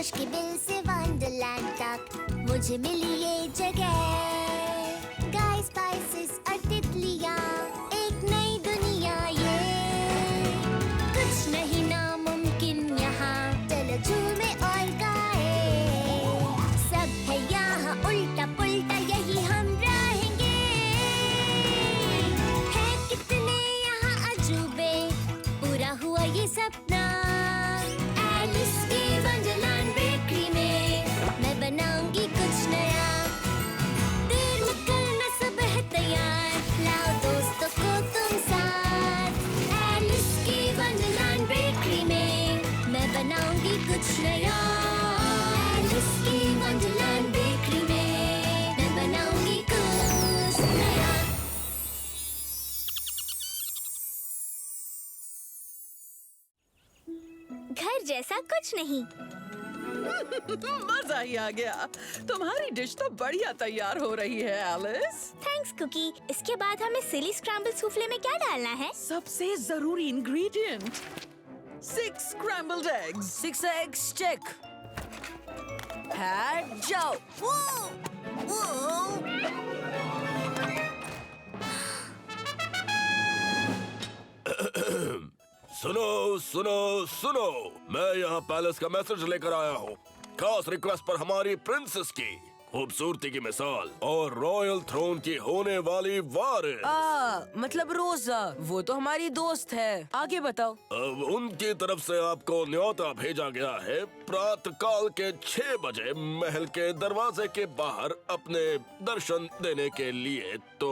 खुशकिबिल से वंडरलैंड तक मुझे मिली ये जगह। गाय स्पाइसेस और तितलियाँ, एक नई दुनिया ये। कुछ नहीं नामुमकिन यहाँ, चलो झूमे और गाए। सब है यहाँ उल्टा पुल्टा, यही हम रहेंगे। है कितने यहाँ अजूबे, पूरा हुआ ये सपना। एलिस की वंडरलैंड बेकरी में मैं बनाऊंगी कुछ नया। देर मत करना, सब है तैयार, लाओ दोस्तों को तुम साथ। एलिस की वंडरलैंड बेकरी में मैं बनाऊंगी कुछ नया। एलिस की वंडरलैंड बेकरी में मैं बनाऊंगी कुछ नया। घर जैसा कुछ नहीं। मजा ही आ गया। तुम्हारी डिश तो बढ़िया तैयार हो रही है एलिस। Thanks cookie. इसके बाद हमें सिली स्क्रैम्बल सूफले में क्या डालना है? सबसे जरूरी ingredient 6 scrambled eggs। 6 eggs check। Hat जाओ। सुनो सुनो सुनो, मैं यहाँ पैलेस का मैसेज लेकर आया हूँ। खास रिक्वेस्ट पर हमारी प्रिंसेस की खूबसूरती की मिसाल और रॉयल थ्रोन की होने वाली वारिस। मतलब रोजा, वो तो हमारी दोस्त है। आगे बताओ। अब उनकी तरफ से आपको न्योता भेजा गया है प्रातःकाल के 6 बजे महल के दरवाजे के बाहर अपने दर्शन देने के लिए। तो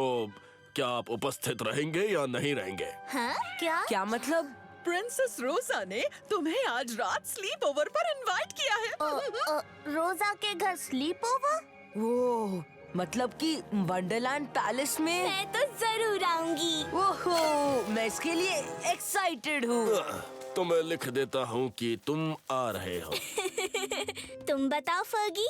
क्या आप उपस्थित रहेंगे या नहीं रहेंगे? हाँ? क्या मतलब? प्रिंसेस रोजा ने तुम्हें आज रात स्लीप ओवर पर इनवाइट किया है। रोजा के घर स्लीप ओवर? वो मतलब कि वंडरलैंड पैलेस में? मैं तो जरूर आऊंगी। ओहो, मैं इसके लिए एक्साइटेड हूँ। तो मैं लिख देता हूँ कि तुम आ रहे हो। तुम बताओ फर्गी।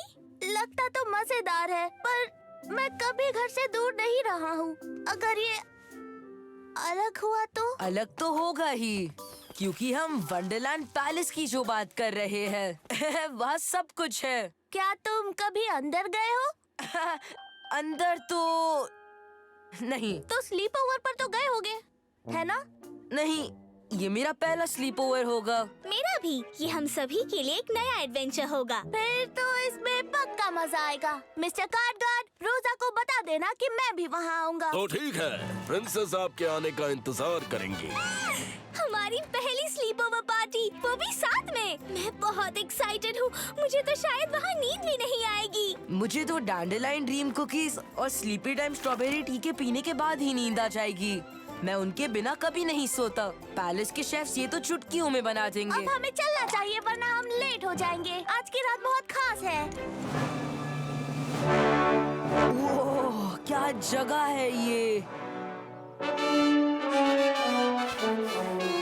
लगता तो मजेदार है, पर मैं कभी घर से दूर नहीं रहा हूँ। अगर ये अलग हुआ तो? अलग तो होगा ही, क्योंकि हम वंडरलैंड पैलेस की जो बात कर रहे हैं वहाँ सब कुछ है। क्या तुम कभी अंदर गए हो? अंदर तो नहीं। तो स्लीप ओवर पर तो गए होगे, है ना? नहीं, ये मेरा पहला स्लीप ओवर होगा। मेरा भी। ये हम सभी के लिए एक नया एडवेंचर होगा। फिर तो इसमें पक्का मजा आएगा। मिस्टर कार्डगार्ड, रोजा को बता देना कि मैं भी वहाँ आऊँगा। तो ठीक है, प्रिंसेस आपके आने का इंतजार करेंगी। हमारी पहली स्लीप ओवर पार्टी, वो भी साथ में। मैं बहुत एक्साइटेड हूँ। मुझे तो शायद वहाँ नींद भी नहीं आएगी। मुझे तो डैंडेलाइन ड्रीम कुकीज और स्लीपी टाइम स्ट्रॉबेरी टी के पीने के बाद ही नींद आ जाएगी। मैं उनके बिना कभी नहीं सोता। पैलेस के शेफ्स ये तो चुटकियों में बना देंगे। अब हमें चलना चाहिए, वरना हम लेट हो जाएंगे। आज की रात बहुत खास है। ओह, क्या जगह है ये।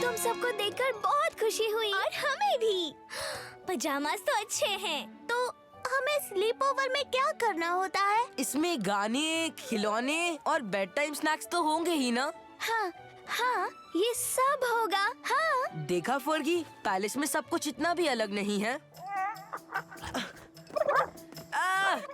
तुम सबको देखकर बहुत खुशी हुई। और हमें भी। पजामास तो अच्छे हैं। तो हमें स्लीप ओवर में क्या करना होता है? इसमें गाने, खिलौने और बेड टाइम स्नैक्स तो होंगे ही ना? हाँ हाँ, ये सब होगा। हाँ। देखा फर्गी, पैलेस में सब कुछ इतना भी अलग नहीं है।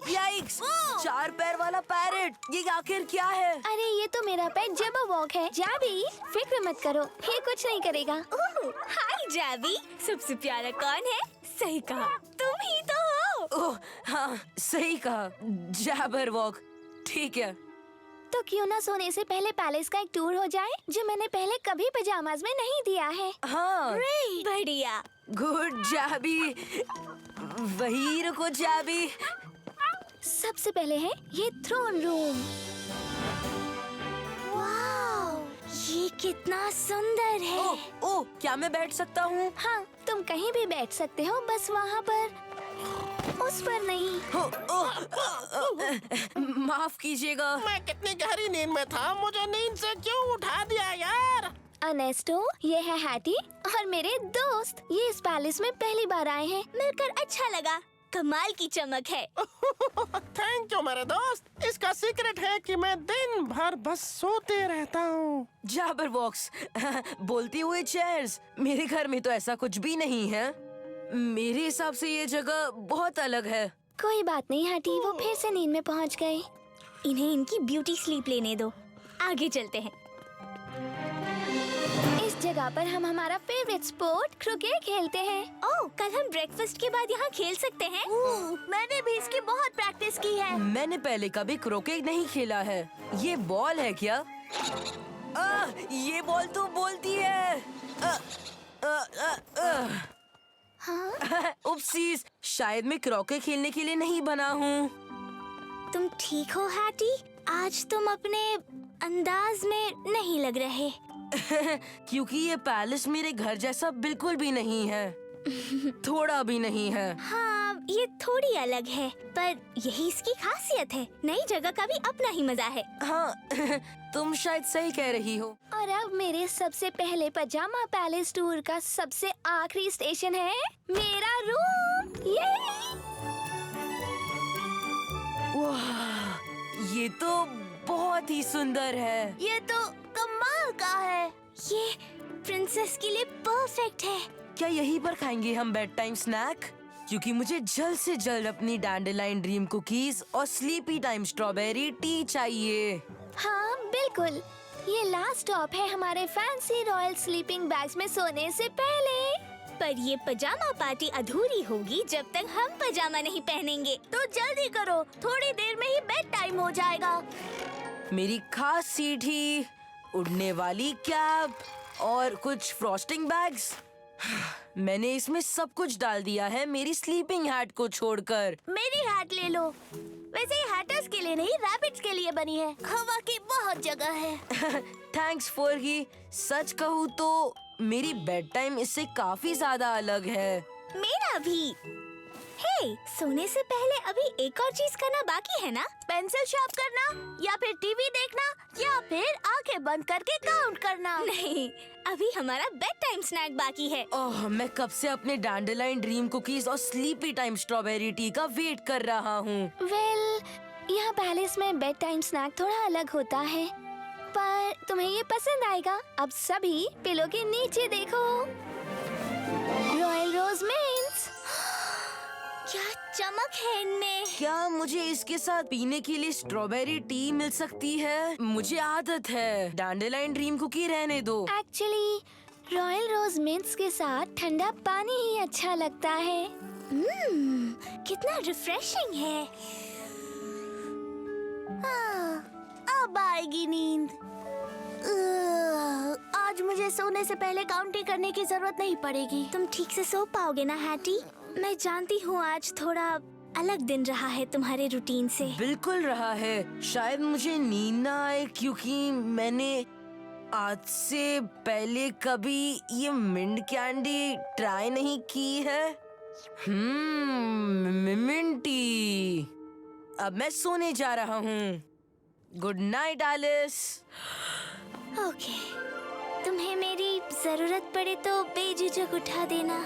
याइक्स! 4 पैर वाला पैरेट, ये आखिर क्या है? अरे ये तो मेरा पेट जैबरवॉक है। जाबी, फिक्र मत करो, ये कुछ नहीं करेगा। हाय जाबी। सबसे प्यारा कौन है? सही कहा, तुम ही तो हो। ओह हाँ, सही कहा, जैबरवॉक। ठीक है। तो क्यों ना सोने से पहले पैलेस का एक टूर हो जाए, जो मैंने पहले कभी पजामाज में नहीं दिया है। हाँ, बढ़िया। गुड जाबी। वही रुको जाबी। सबसे पहले है ये थ्रोन रूम। वाओ, ये कितना सुंदर है। ओह, क्या मैं बैठ सकता हूँ? हाँ, तुम कहीं भी बैठ सकते हो, बस वहाँ पर, उस पर नहीं। माफ कीजिएगा। मैं कितनी गहरी नींद में था, मुझे नींद से क्यों उठा दिया यार? अनेस्टो, ये है हैटी और मेरे दोस्त। ये इस पैलेस में पहली बार आए हैं। मिलकर अच्छा लगा। कमाल की चमक है। थैंक यू मेरे दोस्त। इसका सीक्रेट है कि मैं दिन भर बस सोते रहता हूँ। जैबरवॉक्स बोलती हुए चेयर्स, मेरे घर में तो ऐसा कुछ भी नहीं है। मेरे हिसाब से ये जगह बहुत अलग है। कोई बात नहीं हैटी, वो फिर से नींद में पहुंच गए। इन्हें इनकी ब्यूटी स्लीप लेने दो। आगे चलते हैं। इस जगह पर हम हमारा फेवरेट स्पोर्ट क्रिकेट खेलते हैं। ओह, कल हम ब्रेकफास्ट के बाद यहाँ खेल सकते हैं। मैंने भी इसकी बहुत प्रैक्टिस की है। मैंने पहले कभी क्रिकेट नहीं खेला है। ये बॉल है क्या? ये बॉल तो बोलती है। उपसीस, शायद मैं क्रिकेट खेलने के लिए नहीं बना हूँ। तुम ठीक हो हैटी? आज तुम अपने अंदाज में नहीं लग रहे। क्योंकि ये पैलेस मेरे घर जैसा बिल्कुल भी नहीं है। थोड़ा भी नहीं है। हाँ, ये थोड़ी अलग है, पर यही इसकी खासियत है। नई जगह का भी अपना ही मजा है। हाँ, तुम शायद सही कह रही हो। और अब मेरे सबसे पहले पजामा पैलेस टूर का सबसे आखिरी स्टेशन है मेरा रूम। वाह, ये तो बहुत ही सुंदर है। ये तो कमाल का है। ये प्रिंसेस के लिए परफेक्ट है। क्या यहीं पर खाएंगे हम बेड टाइम स्नैक? क्योंकि मुझे जल्द से जल्द अपनी डैंडेलाइन ड्रीम कुकीज और स्लीपी टाइम स्ट्रॉबेरी टी चाहिए। हाँ बिल्कुल, ये लास्ट स्टॉप है हमारे फैंसी रॉयल स्लीपिंग बैग्स में सोने से पहले। पर ये पजामा पार्टी अधूरी होगी जब तक हम पजामा नहीं पहनेंगे। तो जल्दी करो, थोड़ी देर में ही बेड टाइम हो जाएगा। मेरी खास सीढ़ी, उड़ने वाली कैप और कुछ फ्रॉस्टिंग बैग्स। मैंने इसमें सब कुछ डाल दिया है, मेरी स्लीपिंग हैट को छोड़कर। मेरी हैट ले लो। वैसे ये हैटर्स के लिए नहीं, रैबिट्स के लिए बनी है। हवा की बहुत जगह है। थैंक्स फोर्गी। सच कहूँ तो मेरी बेड टाइम इससे काफी ज्यादा अलग है। मेरा भी। हे, सोने से पहले अभी एक और चीज करना बाकी है ना? पेंसिल शार्प करना, या फिर टीवी देखना, या फिर आंखें बंद करके काउंट करना। नहीं, अभी हमारा बेड टाइम स्नैक बाकी है। ओह, मैं कब से अपने डैंडेलाइन ड्रीम कुकीज और स्लीपी टाइम स्ट्रॉबेरी टी का वेट कर रहा हूँ। यहाँ पैलेस में बेड टाइम स्नैक थोड़ा अलग होता है, पर तुम्हें ये पसंद आएगा। अब सभी पिलो के नीचे देखो। रॉयल रोज मिंट्स। क्या चमक है इनमें। क्या मुझे इसके साथ पीने के लिए स्ट्रॉबेरी टी मिल सकती है? मुझे आदत है, डैंडेलाइन ड्रीम कुकी रहने दो। एक्चुअली रॉयल रोज मिंट्स के साथ ठंडा पानी ही अच्छा लगता है। कितना रिफ्रेशिंग है। अब आएगी नींद। आज मुझे सोने से पहले काउंटिंग करने की जरूरत नहीं पड़ेगी। तुम ठीक से सो पाओगे ना हैटी? मैं जानती हूँ आज थोड़ा अलग दिन रहा है तुम्हारे रूटीन से। बिल्कुल रहा है। शायद मुझे नींद ना आए क्योंकि मैंने आज से पहले कभी ये मिंट कैंडी ट्राई नहीं की है। मिंटी। अब मैं सोने जा रहा हूँ। Good night Alice. ओके, तुम्हें मेरी जरूरत पड़े तो बेझिझक उठा देना।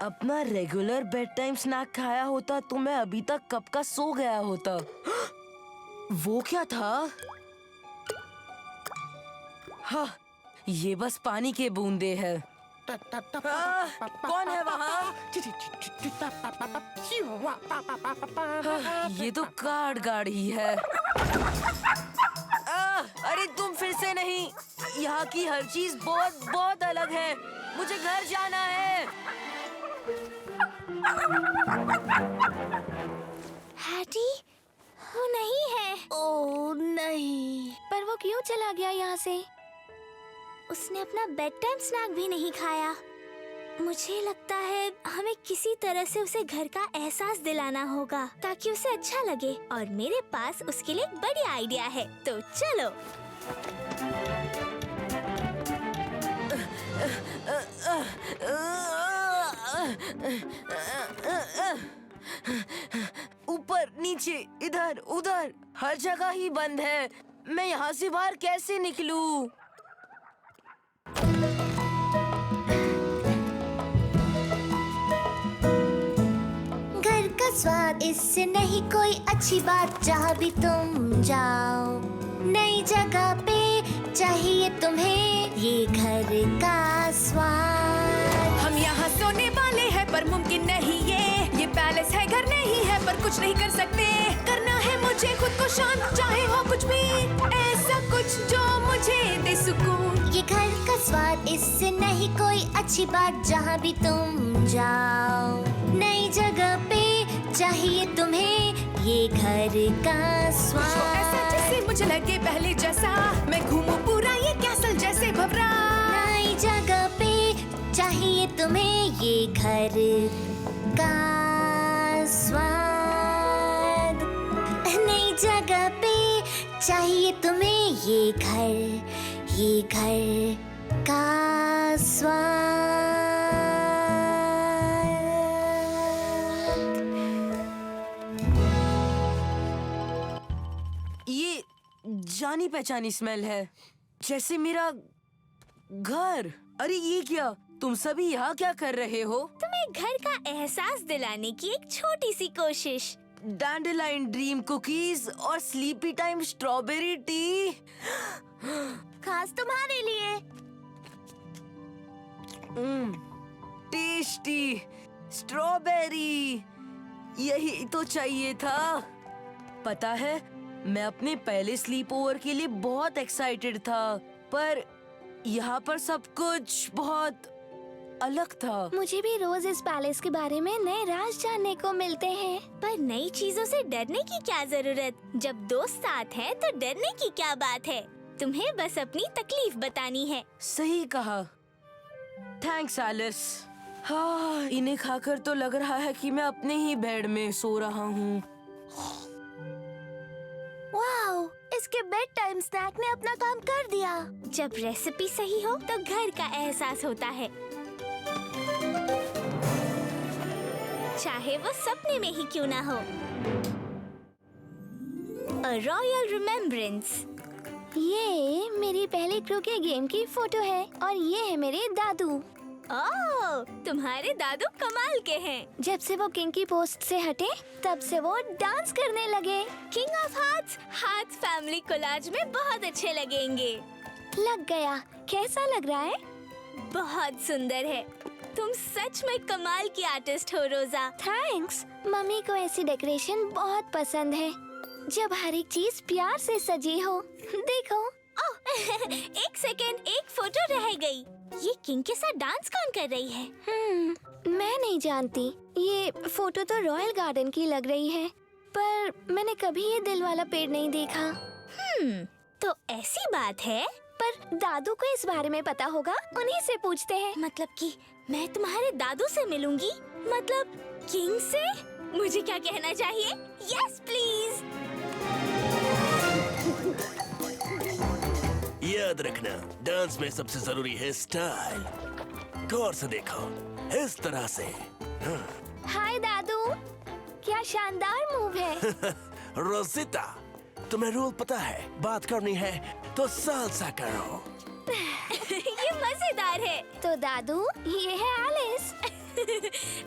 अपना रेगुलर बेड टाइम स्नैक खाया होता तो मैं अभी तक कब का सो गया होता। वो क्या था? हाँ, ये बस पानी के बूंदे हैं। कौन है वहाँ? ये तो कार्ड गाड़ी है। अरे तुम फिर से नहीं। यहाँ की हर चीज बहुत बहुत अलग है। मुझे घर जाना है। हैटी, वो नहीं है। ओह नहीं। पर वो क्यों चला गया यहाँ से? उसने अपना बेड टाइम स्नैक भी नहीं खाया। मुझे लगता है हमें किसी तरह से उसे घर का एहसास दिलाना होगा ताकि उसे अच्छा लगे। और मेरे पास उसके लिए एक बढ़िया आइडिया है। तो चलो। ऊपर नीचे इधर उधर हर जगह ही बंद है। मैं यहाँ से बाहर कैसे निकलूं? घर का स्वाद, इससे नहीं कोई अच्छी बात। जहाँ भी तुम जाओ, नई जगह पे चाहिए तुम्हें ये घर का स्वाद। हम यहाँ सोने वाले हैं पर मुमकिन नहीं ये पैलेस है घर नहीं है पर कुछ नहीं कर सकते। करना है मुझे खुद को शांत, चाहे हो कुछ भी, ऐसा कुछ जो मुझे दे सुकून। ये घर का स्वाद, इससे नहीं कोई अच्छी बात। जहाँ भी तुम जाओ, नई जगह पे चाहिए तुम्हें ये घर का स्वाद। ऐसा जैसे मुझे लगे पहले जैसा, मैं घूमूं पूरा ये कैसल जैसे भवरा। नई जगह पे चाहिए तुम्हें ये घर का स्वाद। नई जगह पे चाहिए तुम्हें ये घर का स्वाद। ये जानी पहचानी स्मेल है, जैसे मेरा घर। अरे ये क्या, तुम सभी यहाँ क्या कर रहे हो? तुम्हें घर का एहसास दिलाने की एक छोटी सी कोशिश। डैंडेलाइन ड्रीम कुकीज और स्लीपी टाइम स्ट्रॉबेरी टी, खास तुम्हारे लिए। टेस्टी स्ट्रॉबेरी, यही तो चाहिए था। पता है, मैं अपने पहले स्लीप ओवर के लिए बहुत एक्साइटेड था, पर यहाँ पर सब कुछ बहुत अलग था। मुझे भी रोज इस पैलेस के बारे में नए राज जानने को मिलते हैं। पर नई चीजों से डरने की क्या जरूरत, जब दोस्त साथ हैं तो डरने की क्या बात है। तुम्हें बस अपनी तकलीफ बतानी है। सही कहा, थैंक्स एलिस। हाँ, इन्हें खाकर तो लग रहा है कि मैं अपने ही बेड में सो रहा हूँ। वाओ, इसके बेड टाइम स्नैक ने अपना काम कर दिया। जब रेसिपी सही हो तो घर का एहसास होता है, चाहे वो सपने में ही क्यों ना हो। A Royal Remembrance। ये मेरी पहले क्रिकेट गेम की फोटो है और ये है मेरे दादू। ओह, तुम्हारे दादू कमाल के हैं। जब से वो किंग की पोस्ट से हटे, तब से वो डांस करने लगे। King of hearts family collage में बहुत अच्छे लगेंगे। लग गया। कैसा लग रहा है? बहुत सुंदर है। तुम सच में कमाल की आर्टिस्ट हो रोजा। थैंक्स। मम्मी को ऐसी डेकोरेशन बहुत पसंद है, जब हर एक चीज प्यार से सजी हो। देखो। ओह, एक सेकेंड, एक फोटो रह गई। ये किंग के साथ डांस कौन कर रही है? मैं नहीं जानती। ये फोटो तो रॉयल गार्डन की लग रही है, पर मैंने कभी ये दिल वाला पेड़ नहीं देखा। तो ऐसी बात है। पर दादू को इस बारे में पता होगा, उन्हीं से पूछते हैं। मतलब कि मैं तुम्हारे दादू से मिलूंगी? मतलब किंग से? मुझे क्या कहना चाहिए? Yes please. याद रखना, डांस में सबसे जरूरी है स्टाइल। गौर से देखो, इस तरह से। हाय दादू, क्या शानदार मूव है। रोजिता, तुम्हें रूल पता है, बात करनी है तो सालसा करो। ये मजेदार है। तो दादू, ये है एलिस।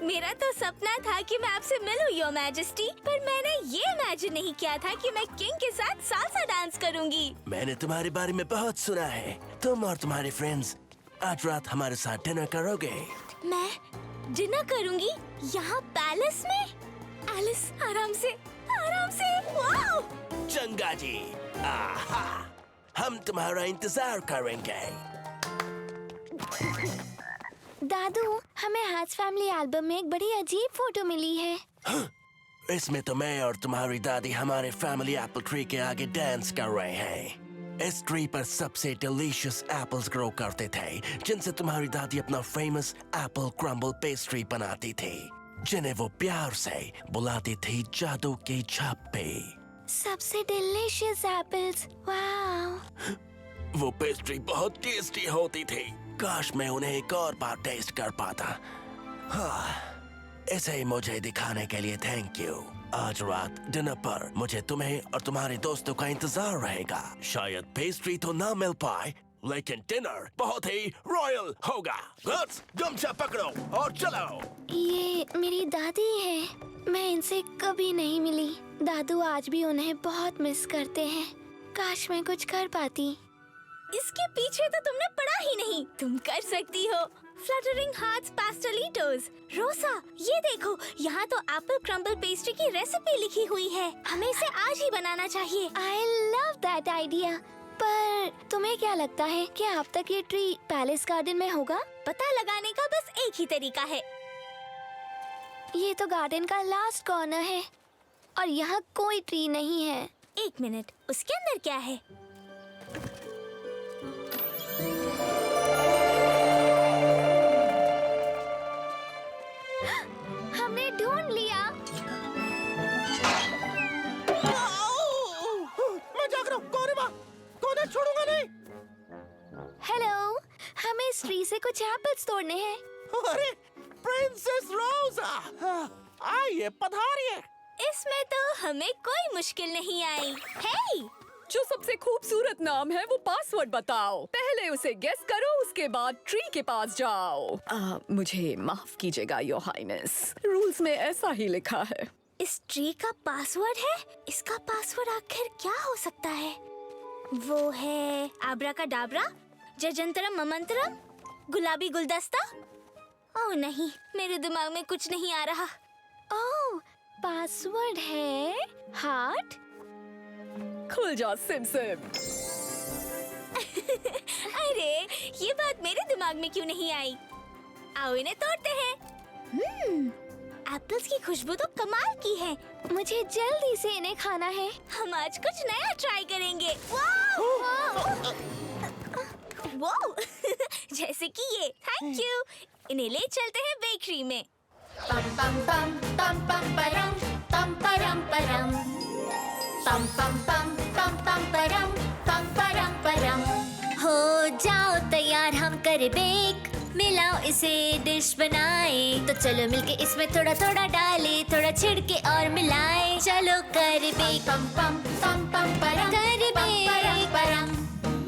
मेरा तो सपना था कि मैं आपसे मिलूं योर मैजेस्टी, पर मैंने ये इमेजिन नहीं किया था कि मैं किंग के साथ सालसा डांस करूंगी। मैंने तुम्हारे बारे में बहुत सुना है। तुम और तुम्हारे फ्रेंड्स आज रात हमारे साथ डिनर करोगे। मैं डिनर करूंगी यहाँ पैलेस में? एलिस, आराम से, आराम से। वाओ! चंगा जी, आहा, हम तुम्हारा इंतजार करेंगे। दादू, हमें हार्ट्स फैमिली एल्बम में एक बड़ी अजीब फोटो मिली है। इसमें तो मैं और तुम्हारी दादी हमारे फैमिली एप्पल ट्री के आगे डांस कर रहे हैं। इस ट्री पर सबसे डिलीशियस एप्पल्स ग्रो करते थे, जिनसे तुम्हारी दादी अपना फेमस एप्पल क्रम्बल पेस्ट्री बनाती थी, जिन्हें वो प्यार से बुलाती थी जादू की छापे। सबसे डिलीशियस एप्पल्स, वाओ! वो पेस्ट्री बहुत टेस्टी होती थी। काश मैं उन्हें एक और बार टेस्ट कर पाता। हाँ, इसे मुझे दिखाने के लिए थैंक यू। आज रात डिनर पर मुझे तुम्हें और तुम्हारे दोस्तों का इंतजार रहेगा। शायद पेस्ट्री तो ना मिल पाए, लेकिन डिनर बहुत ही रॉयल होगा। गर्ल्स, गमछा पकड़ो और चलो। ये मेरी दादी है। मैं इनसे कभी नहीं मिली। दादू आज भी उन्हें बहुत मिस करते हैं। काश मैं कुछ कर पाती। इसके पीछे तो तुमने पढ़ा ही नहीं। तुम कर सकती हो। Fluttering hearts पास्टेलिटोस। रोसा, ये देखो, यहाँ तो एप्पल क्रम्बल पेस्ट्री की रेसिपी लिखी हुई है। हमें इसे आज ही बनाना चाहिए। I love that idea. पर तुम्हें क्या लगता है कि अब तक ये ट्री पैलेस गार्डन में होगा? पता लगाने का बस एक ही तरीका है। ये तो गार्डन का लास्ट कॉर्नर है और यहाँ कोई ट्री नहीं है। एक मिनट, उसके अंदर क्या है? हमने ढूंढ लिया। मैं जाग रहा हूँ। कोरिमा, कोने छोड़ूंगा नहीं। हेलो, हमें इस ट्री से कुछ एप्पल्स तोड़ने हैं। अरे प्रिंसेस रोजा, आइए पधारिए। इसमें तो हमें कोई मुश्किल नहीं आई। हे, जो सबसे खूबसूरत नाम है वो पासवर्ड बताओ। पहले उसे गेस करो, उसके बाद ट्री के पास जाओ। मुझे माफ कीजिएगा योर हाइनेस, रूल्स में ऐसा ही लिखा है। इस ट्री का पासवर्ड है? इसका पासवर्ड आखिर क्या हो सकता है? वो है आब्राकाडाब्रा, जजंतरम ममंतरम, गुलाबी गुलदस्ता। ओह नहीं, मेरे दिमाग में कुछ नहीं आ रहा। ओह, पासवर्ड है हार्ट। खुल जा सिम सिम। अरे, ये बात मेरे दिमाग में क्यों नहीं आई? आओ इन्हें तोड़ते हैं। एप्पल्स की खुशबू तो कमाल की है। मुझे जल्दी से इन्हें खाना है। हम आज कुछ नया ट्राई करेंगे। वाह! वाह! जैसे कि ये। Thank you. इन्हें ले चलते हैं बेकरी में। पम पम पम पम पम परम पम परम परम पम पम पम पम पम परम पम परम परम। हो जाओ तैयार, हम करे बेक। मिलाओ इसे डिश बनाए। तो चलो मिलके इसमें थोड़ा थोड़ा डाले, थोड़ा छिड़के और मिलाए। चलो कर बेक। पम पम पम पम परम कर बेक परम।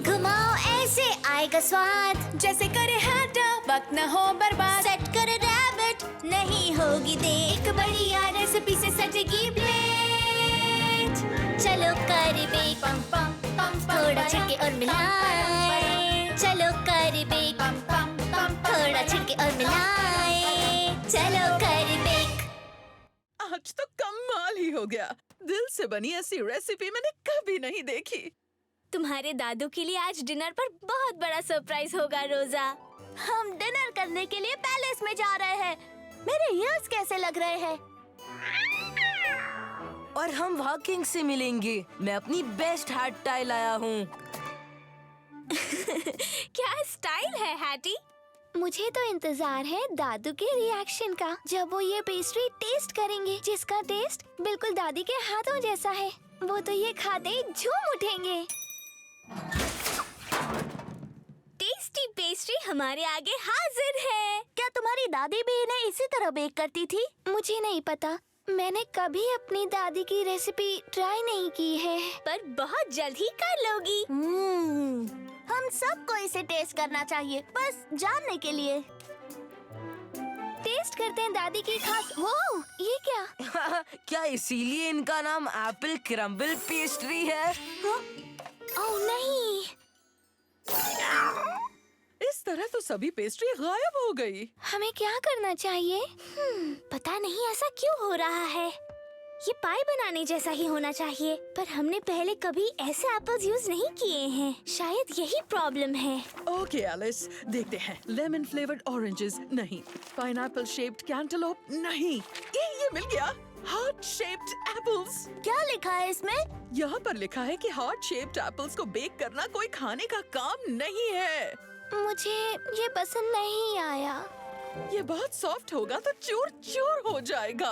घुमाओ ऐसे आएगा स्वाद। जैसे करे हाटा, वक्त न हो बर्बाद। सेट करो रैबिट, नहीं होगी देख। बढ़िया रेसिपी से सजेगी प्लेट। चलो कर बेक। पम पम पम थोड़ा छिड़के और मिलाए। चलो कर बेक। पम पम पम थोड़ा छिड़के और मिलाए। चलो कर बेक। आज तो कमाल ही हो गया। दिल से बनी ऐसी रेसिपी मैंने कभी नहीं देखी। तुम्हारे दादू के लिए आज डिनर पर बहुत बड़ा सरप्राइज होगा रोजा। हम डिनर करने के लिए पैलेस में जा रहे हैं। मेरे ईयर्स कैसे लग रहे हैं? और हम वहाँ किंग से मिलेंगे। मैं अपनी बेस्ट हैट टाई लाया हूँ। क्या स्टाइल है हैटी। मुझे तो इंतजार है दादू के रिएक्शन का, जब वो ये पेस्ट्री टेस्ट करेंगे, जिसका टेस्ट बिल्कुल दादी के हाथों जैसा है। वो तो ये खाते ही झूम उठेंगे। टेस्टी पेस्ट्री हमारे आगे हाजिर है। क्या तुम्हारी दादी भी इन्हें इसी तरह बेक करती थी? मुझे नहीं पता, मैंने कभी अपनी दादी की रेसिपी ट्राई नहीं की है। पर बहुत जल्द ही कर लोगी। हम सबको इसे टेस्ट करना चाहिए, बस जानने के लिए। टेस्ट करते हैं दादी की खास। वो ये क्या? क्या इसीलिए इनका नाम एप्पल क्रम्बल पेस्ट्री है? ओह नहीं, इस तरह तो सभी पेस्ट्री गायब हो गई। हमें क्या करना चाहिए? पता नहीं ऐसा क्यों हो रहा है। ये पाई बनाने जैसा ही होना चाहिए, पर हमने पहले कभी ऐसे एप्पल्स यूज नहीं किए हैं। शायद यही प्रॉब्लम है। ओके एलिस, देखते हैं। लेमन फ्लेवर्ड ऑरेंजेस नहीं, पाइनएप्पल शेप्ड कैंटलोप नहीं, ये मिल गया। Heart shaped apples. क्या लिखा है इसमें? यहाँ पर लिखा है कि हार्ट शेप्ड एप्पल्स को बेक करना कोई खाने का काम नहीं है। मुझे ये पसंद नहीं आया। ये बहुत सॉफ्ट होगा तो चूर चूर हो जाएगा,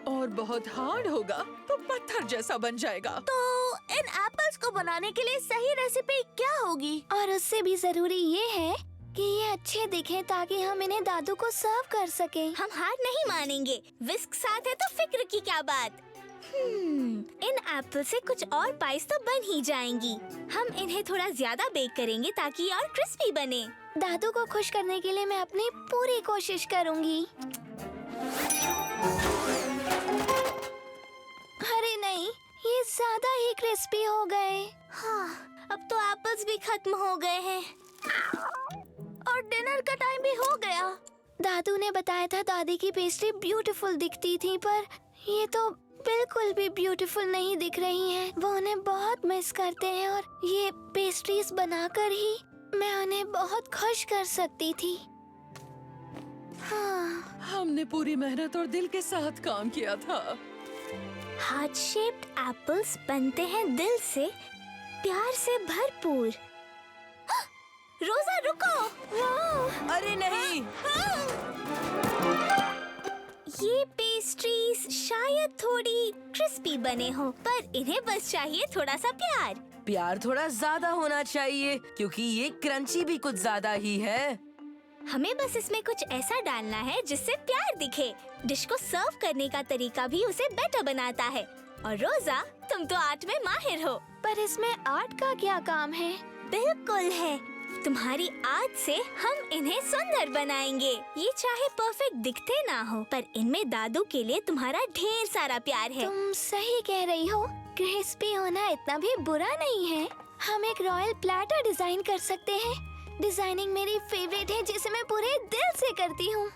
और बहुत हार्ड होगा तो पत्थर जैसा बन जाएगा। तो इन एप्पल्स को बनाने के लिए सही रेसिपी क्या होगी? और उससे भी जरूरी ये है कि ये अच्छे दिखें ताकि हम इन्हें दादू को सर्व कर सकें। हम हार नहीं मानेंगे। विस्क साथ है तो फिक्र की क्या बात। इन एप्पल से कुछ और पाइस तो बन ही जाएंगी। हम इन्हें थोड़ा ज्यादा बेक करेंगे ताकि ये और क्रिस्पी बने। दादू को खुश करने के लिए मैं अपनी पूरी कोशिश करूंगी। ये ज्यादा ही क्रिस्पी हो गए। हाँ, अब तो एप्पल्स भी खत्म हो गए हैं और डिनर का टाइम भी हो गया। दादू ने बताया था दादी की पेस्ट्री ब्यूटीफुल दिखती थी, पर ये तो बिल्कुल भी ब्यूटीफुल नहीं दिख रही हैं। वो उन्हें बहुत मिस करते हैं और ये पेस्ट्रीज बनाकर ही मैं उन्हें बहुत खुश कर सकती थी। हाँ, हमने पूरी मेहनत और दिल के साथ काम किया था। हार्ट शेप्ड एप्पल्स बनते हैं दिल से, प्यार से भरपूर। रोजा रुको! वाह! अरे नहीं! ये पेस्ट्रीज शायद थोड़ी क्रिस्पी बने हो, पर इन्हें बस चाहिए थोड़ा सा प्यार। प्यार थोड़ा ज्यादा होना चाहिए क्योंकि ये क्रंची भी कुछ ज्यादा ही है। हमें बस इसमें कुछ ऐसा डालना है जिससे प्यार दिखे। डिश को सर्व करने का तरीका भी उसे बेटर बनाता है। और रोजा, तुम तो आर्ट में माहिर हो। पर इसमें आर्ट का क्या काम है? बिल्कुल है। तुम्हारी आर्ट से हम इन्हें सुंदर बनाएंगे। ये चाहे परफेक्ट दिखते ना हो, पर इनमें दादू के लिए तुम्हारा ढेर सारा प्यार है। तुम सही कह रही हो। क्रिस्पी होना इतना भी बुरा नहीं है। हम एक रॉयल प्लेटर डिजाइन कर सकते हैं। डिजाइनिंग मेरी फेवरेट है, जिसे मैं पूरे दिल से करती हूँ।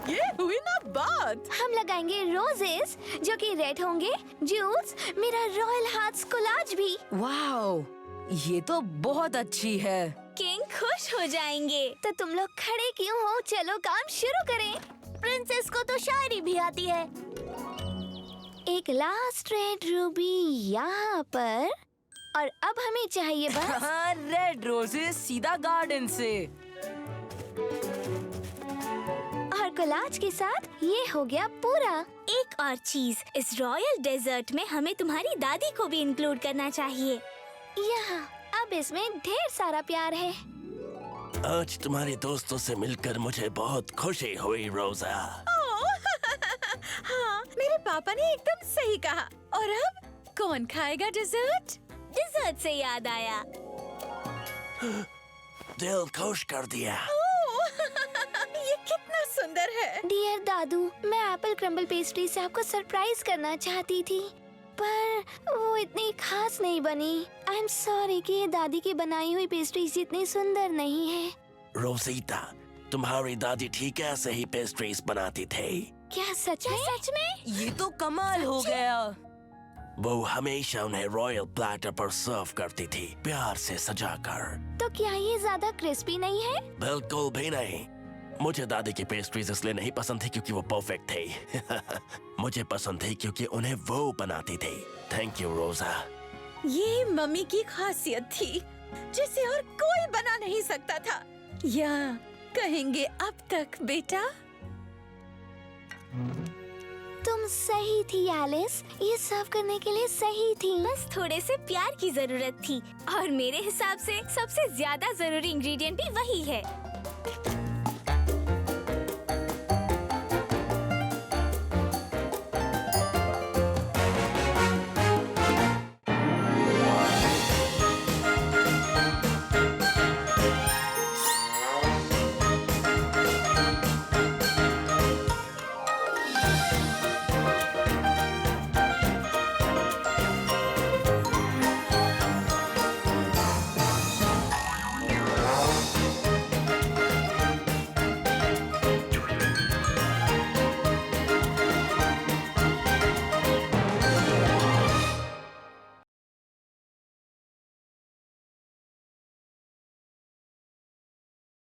ये हुई ना बात। हम लगाएंगे रोजेस जो कि रेड होंगे, जूल्स, मेरा रॉयल हार्ट्स कोलाज भी। वाओ, ये तो बहुत अच्छी है। किंग खुश हो जाएंगे। तो तुम लोग खड़े क्यों हो? चलो काम शुरू करें। प्रिंसेस को तो शायरी भी आती है। एक लास्ट रेड रूबी यहाँ पर, और अब हमें चाहिए बस हाँ, रेड रोजेस सीधा गार्डन से। और कोलाज के साथ ये हो गया पूरा। एक और चीज, इस रॉयल डेजर्ट में हमें तुम्हारी दादी को भी इंक्लूड करना चाहिए। यहाँ अब इसमें ढेर सारा प्यार है। आज तुम्हारे दोस्तों से मिलकर मुझे बहुत खुशी हुई रोजा। हाँ, मेरे पापा ने एकदम सही कहा। और अब कौन खाएगा डिजर्ट? डिजर्ट से याद आया। दिल खुश कर दिया। ये कितना सुंदर है। डियर दादू, मैं एप्पल क्रम्बल पेस्ट्री से आपको सरप्राइज करना चाहती थी, पर वो इतनी खास नहीं बनी। आई एम सॉरी कि ये दादी की बनाई हुई पेस्ट्री जितनी सुंदर नहीं है। रोजीता, तुम्हारी दादी ठीक ऐसे ही पेस्ट्रीज बनाती थी। क्या सच में? सच में? ये तो कमाल हो गया। वो हमेशा उन्हें रॉयल प्लेटर पर सर्व करती थी, प्यार से सजाकर। तो क्या ये ज्यादा क्रिस्पी नहीं है? बिल्कुल भी नहीं। मुझे दादी की पेस्ट्रीज इसलिए नहीं पसंद थी क्योंकि वो परफेक्ट थी। मुझे पसंद थी क्योंकि उन्हें वो बनाती थी। थैंक यू रोजा। ये मम्मी की खासियत थी जिसे और कोई बना नहीं सकता था, या कहेंगे अब तक। बेटा, तुम सही थी एलिस, ये सर्व करने के लिए सही थी। बस थोड़े से प्यार की जरूरत थी, और मेरे हिसाब से सबसे ज्यादा जरूरी इंग्रेडिएंट भी वही है।